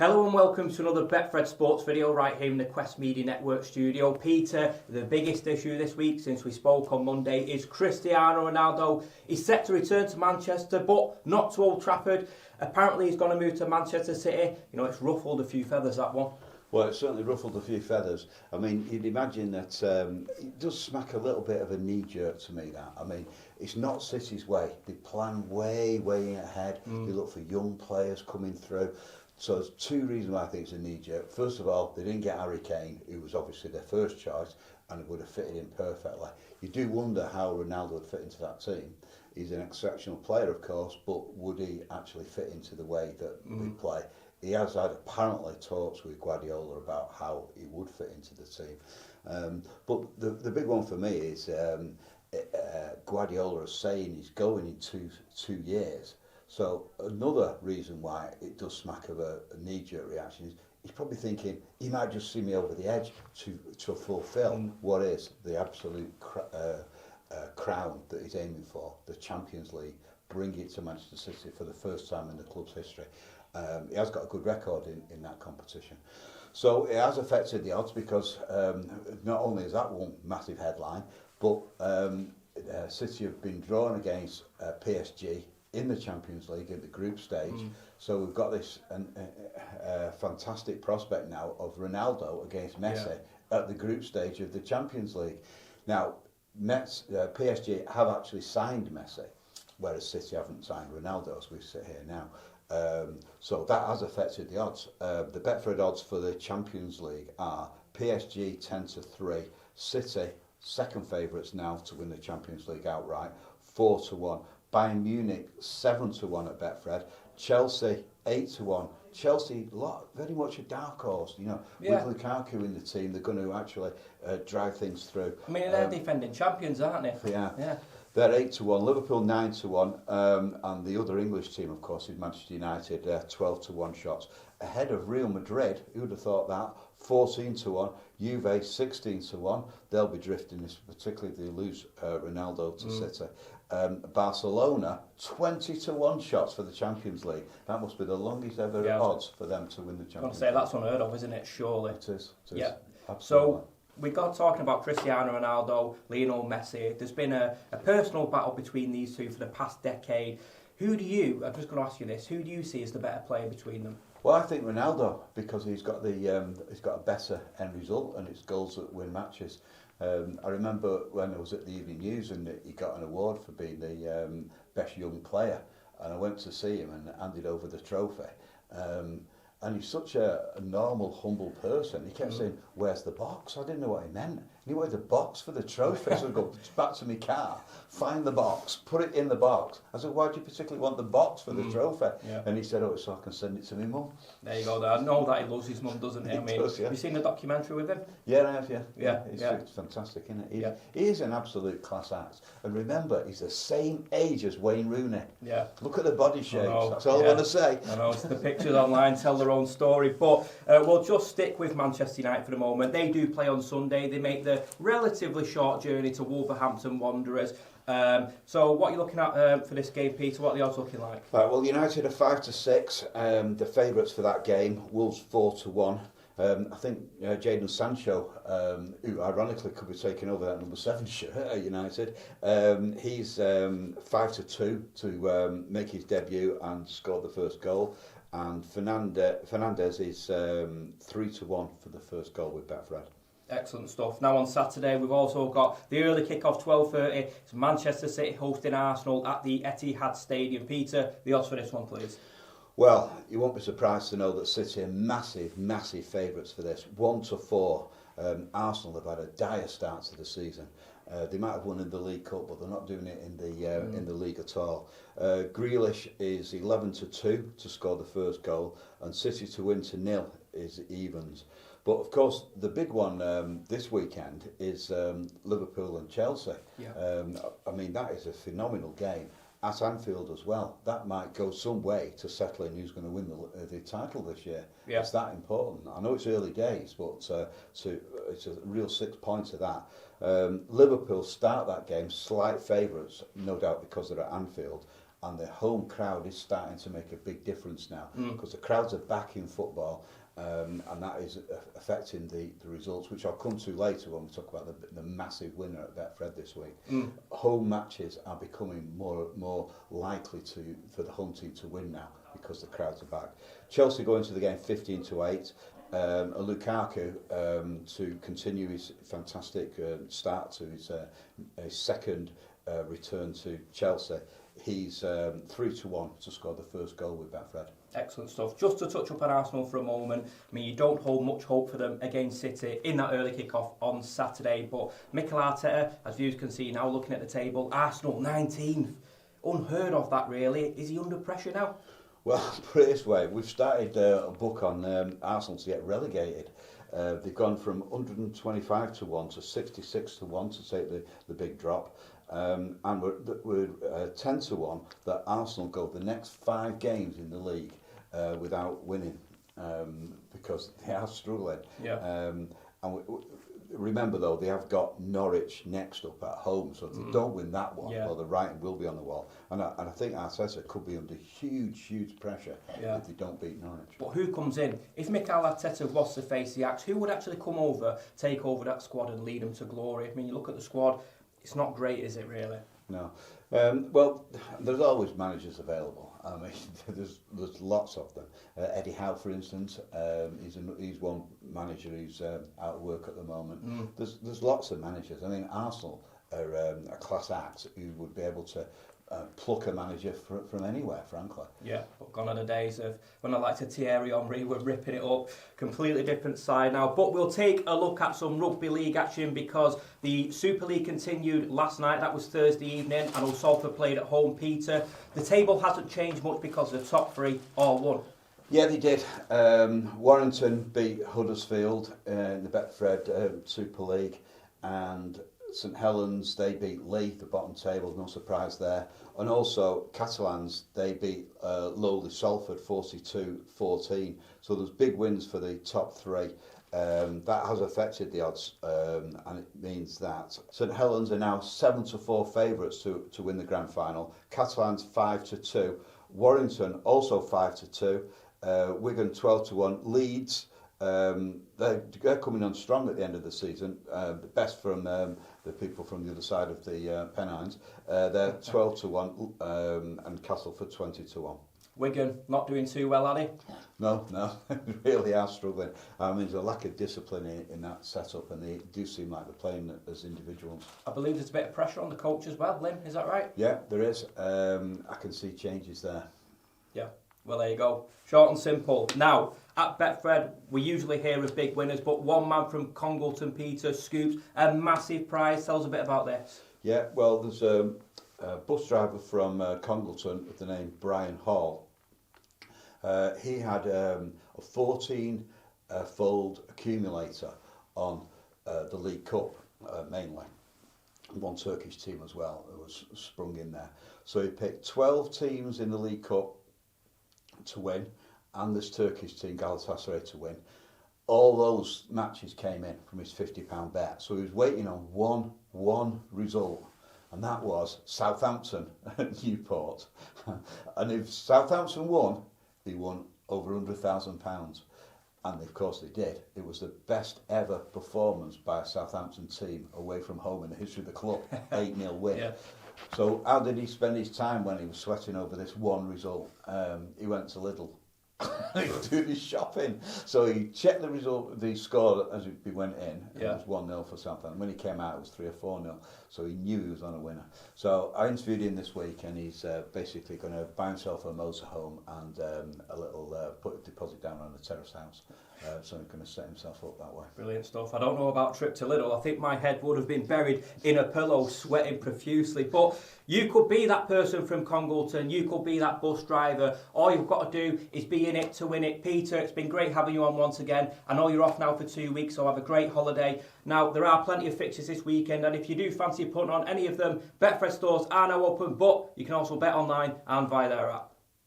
Hello and welcome to another Betfred Sports video right here in the Quest Media Network studio. Peter, the biggest issue this week since we spoke on Monday is Cristiano Ronaldo. He's set to return to Manchester, but not to Old Trafford. Apparently he's going to move to Manchester City. You know, it's ruffled a few feathers, that one. Well, it certainly ruffled a few feathers. I mean, you'd imagine that it does smack a little bit of a knee-jerk to me, that. I mean, it's not City's way. They plan way ahead. They look for young players coming through. So there's two reasons why I think it's a knee-jerk. First of all, they didn't get Harry Kane, who was obviously their first choice, and it would have fitted in perfectly. You do wonder how Ronaldo would fit into that team. He's an exceptional player, of course, but would he actually fit into the way that we play? He has had apparently talks with Guardiola about how he would fit into the team. But the big one for me is Guardiola is saying he's going in two years. So another reason why it does smack of a knee-jerk reaction is he's probably thinking he might just see me over the edge to fulfil what is the absolute crown that he's aiming for, the Champions League, bring it to Manchester City for the first time in the club's history. He has got a good record in that competition. So it has affected the odds because not only is that one massive headline, but City have been drawn against PSG in the Champions League in the group stage. So we've got this fantastic prospect now of Ronaldo against Messi at the group stage of the Champions League. Now, PSG have actually signed Messi, whereas City haven't signed Ronaldo as we sit here now. So that has affected the odds. The Betfred odds for the Champions League are PSG 10-3, City second favourites now to win the Champions League outright, 4-1. Bayern Munich 7-1 at Betfred, Chelsea 8-1. Chelsea, very much a dark horse, you know. With Lukaku in the team, they're going to actually drive things through. I mean, they're defending champions, aren't they? Yeah. They're 8-1, Liverpool 9-1, and the other English team, of course, is Manchester United, 12-1 shots. Ahead of Real Madrid, who would have thought that? 14-1, Juve 16-1. They'll be drifting, particularly if they lose Ronaldo to City. Barcelona 20-1 shots for the Champions League. That must be the longest ever odds for them to win the Champions League. I'd say that's unheard of, isn't it? Surely. It is. Yeah. Absolutely. So we got talking about Cristiano Ronaldo, Lionel Messi. There's been a personal battle between these two for the past decade. I'm just going to ask you this, who do you see as the better player between them? Well, I think Ronaldo, because he's got a better end result and it's goals that win matches. I remember when I was at the Evening News and he got an award for being the best young player, and I went to see him and handed over the trophy. And he's such a normal, humble person. He kept saying, "Where's the box?" I didn't know what he meant. He wanted the box for the trophy. So I go back to my car, find the box, put it in the box. I said, "Why do you particularly want the box for the trophy?" Yeah. And he said, "Oh, so I can send it to my mum." There you go. I know that he loves his mum, doesn't he? Does, yeah. Have you seen the documentary with him? Yeah, I have, Yeah. It's fantastic, isn't it? He is an absolute class act. And remember, he's the same age as Wayne Rooney. Yeah. Look at the body shapes. That's all I want to say. I know, the pictures online tell their own story. But we'll just stick with Manchester United for the moment. They do play on Sunday. They make the relatively short journey to Wolverhampton Wanderers. So what are you looking at for this game, Peter? What are the odds looking like? Right, well, United are 5-6. The favourites for that game, Wolves 4-1. I think Jadon Sancho, who ironically could be taking over that number 7 shirt at United, he's 5-2 to make his debut and score the first goal. And Fernandez is 3-1 for the first goal with Betfred. Excellent stuff. Now on Saturday we've also got the early kick-off, 12:30. It's Manchester City hosting Arsenal at the Etihad Stadium. Peter, the odds for this one, please. Well, you won't be surprised to know that City are massive favourites for this. 1-4. Arsenal have had a dire start to the season. They might have won in the League Cup, but they're not doing it in the league at all. Grealish is 11-2 to score the first goal, and City to win to 0 is evens. But of course, the big one this weekend is Liverpool and Chelsea. Yeah. I mean, that is a phenomenal game at Anfield as well. That might go some way to settling who's going to win the title this year. Yeah. It's that important. I know it's early days, but it's a real 6 points of that. Liverpool start that game slight favourites, no doubt because they're at Anfield, and the home crowd is starting to make a big difference now, because the crowds are back in football, and that is affecting the results, which I'll come to later when we talk about the massive winner at Betfred this week. Home matches are becoming more likely for the home team to win now, because the crowds are back. Chelsea go into the game 15-8. Lukaku to continue his fantastic start to his second return to Chelsea. He's 3-1 to score the first goal with Betfred. Excellent stuff. Just to touch up on Arsenal for a moment, I mean, you don't hold much hope for them against City in that early kick-off on Saturday, but Mikel Arteta, as viewers can see now looking at the table, Arsenal 19th. Unheard of that, really. Is he under pressure now? Well, put it this way, we've started a book on Arsenal to get relegated. They've gone from 125-1 to 66-1 to take the big drop. And we're 10-1 that Arsenal go the next 5 games in the league without winning, because they are struggling. Yeah. Remember though, they have got Norwich next up at home, so if they don't win that one, well, the writing will be on the wall. And I think Arteta could be under huge pressure if they don't beat Norwich. But who comes in? If Mikel Arteta was to face the Axe, who would actually come over, take over that squad and lead them to glory? I mean, you look at the squad, it's not great, is it really? No. Well, there's always managers available. I mean, there's lots of them. Eddie Howe, for instance, he's one manager who's out of work at the moment. There's lots of managers. I mean, Arsenal are a class act who would be able to pluck a manager from anywhere, frankly. Yeah, but gone are the days of when I like to Thierry Henry, we're ripping it up. Completely different side now. But we'll take a look at some rugby league action, because the Super League continued last night. That was Thursday evening, and Salford played at home. Peter, the table hasn't changed much because the top 3 all won. Yeah, they did. Warrington beat Huddersfield in the Betfred Super League, and St Helens, they beat Leigh, the bottom table, no surprise there. And also Catalans, they beat lowly Salford 42-14. So there's big wins for the top 3. That has affected the odds, and it means that St Helens are now 7-4 favourites to win the grand final. Catalans 5-2. Warrington also 5-2. Wigan 12-1. Leeds, they're coming on strong at the end of the season. The best from the people from the other side of the Pennines. They're 12-1, and Castleford 20-1. Wigan not doing too well, are they? No, they really are struggling. I mean, there's a lack of discipline in that setup, and they do seem like they're playing as individuals. I believe there's a bit of pressure on the coach as well, Lim, is that right? Yeah, there is. I can see changes there. Yeah, well, there you go. Short and simple. Now, at Betfred, we usually hear of big winners, but one man from Congleton, Peter, scoops a massive prize. Tell us a bit about this. Yeah, well, there's a bus driver from Congleton with the name Brian Hall. He had a 14-fold accumulator on the League Cup, mainly. One Turkish team as well who was sprung in there. So he picked 12 teams in the League Cup to win, and this Turkish team, Galatasaray, to win. All those matches came in from his £50 bet. So he was waiting on one result, and that was Southampton at Newport. And if Southampton won, he won over £100,000. And of course they did. It was the best ever performance by a Southampton team away from home in the history of the club. 8-0 win. Yeah. So how did he spend his time when he was sweating over this one result? He went to Lidl. He was doing his shopping. So he checked the result, the score as he went in. Yeah. It was 1-0 for Southampton. When he came out, it was 3 or 4-0. So he knew he was on a winner. So I interviewed him this week, and he's basically going to buy himself a motorhome and a little put a deposit down on a terrace house. So he's going to set himself up that way. Brilliant stuff. I don't know about trip to Lidl. I think my head would have been buried in a pillow, sweating profusely. But you could be that person from Congleton. You could be that bus driver. All you've got to do is be in it to win it. Peter, it's been great having you on once again. I know you're off now for 2 weeks, so have a great holiday. Now, there are plenty of fixtures this weekend, and if you do fancy putting on any of them, Betfred stores are now open, but you can also bet online and via their app.